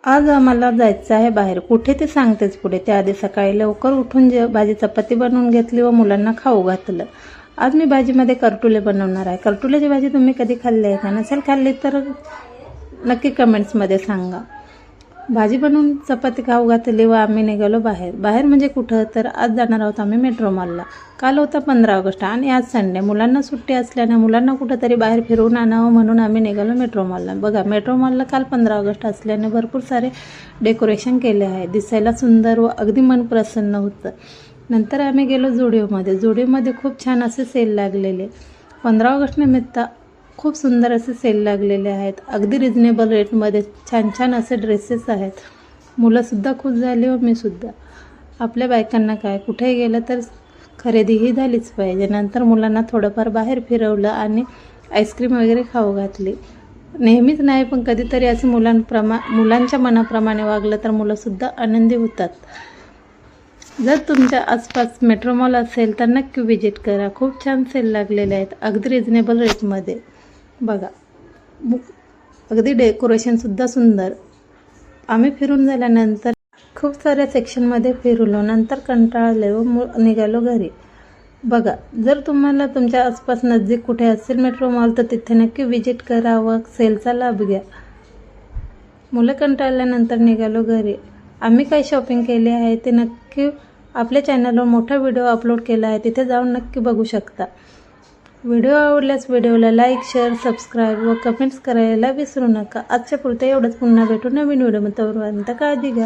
आज आम्हाला जायचं आहे बाहेर. कुठे ते सांगतेच पुढे. त्याआधी सकाळी लवकर उठून भाजी चपाती बनवून घेतली व मुलांना खाऊ घातलं. आज मी भाजीमध्ये करटुले बनवणार आहे. करटुल्याची भाजी तुम्ही कधी खाल्ली आहे का? नसेल खाल्ली तर नक्की कमेंट्समध्ये सांगा. भाजी बनवून चपाती खाऊ घातली व आम्ही निघालो बाहेर म्हणजे कुठं, तर आज जाणार आहोत आम्ही मेट्रो मॉलला. काल होता 15 ऑगस्ट आणि आज संडे. मुलांना सुट्टी असल्याने मुलांना कुठंतरी बाहेर फिरवून आणावं म्हणून आम्ही निघालो मेट्रो मॉलला. बघा, मेट्रो मॉलला काल 15 ऑगस्ट असल्याने भरपूर सारे डेकोरेशन केले आहे. दिसायला सुंदर व अगदी मन प्रसन्न होतं. नंतर आम्ही गेलो जुडिओमध्ये खूप छान असे सेल लागलेले. 15 ऑगस्ट निमित्त खूप सुंदर असे सेल लागलेले आहेत. अगदी रिजनेबल रेटमध्ये छान असे ड्रेसेस आहेत. मुलंसुद्धा खुश झाली व मीसुद्धा. आपल्या बायकांना काय, कुठे गेलं तर खरेदीही झालीच पाहिजे. नंतर मुलांना थोडंफार बाहेर फिरवलं आणि आईस्क्रीम वगैरे खाऊ घातली. नेहमीच नाही पण कधीतरी असं मुलांच्या मनाप्रमाणे वागलं तर मुलंसुद्धा आनंदी होतात. जर तुमच्या आसपास मेट्रो मॉल असेल तर नक्की विजिट करा. खूप छान सेल लागलेले आहेत अगदी रिजनेबल रेटमध्ये. बघा, अगदी डेकोरेशनसुद्धा सुंदर. आम्ही फिरून झाल्यानंतर खूप साऱ्या सेक्शनमध्ये फिरलो. नंतर कंटाळले व निघालो घरी. बघा, जर तुम्हाला तुमच्या आसपास नजीक कुठे असेल मेट्रो मॉल तर तिथे नक्की विजिट करा व सेलचा लाभ घ्या. मुलं कंटाळल्यानंतर निघालो घरी. आम्ही काय शॉपिंग केली आहे ते नक्की आपल्या चॅनलवर मोठा व्हिडिओ अपलोड केला आहे, तिथे जाऊन नक्की बघू शकता. व्हिडिओ आवडल्यास व्हिडिओला लाईक, शेअर, सबस्क्राईब व कमेंट्स करायला विसरू नका. आजच्या पुरते एवढंच. पुन्हा भेटू नवीन व्हिडिओमध्ये. तोपर्यंत काळजी घ्या.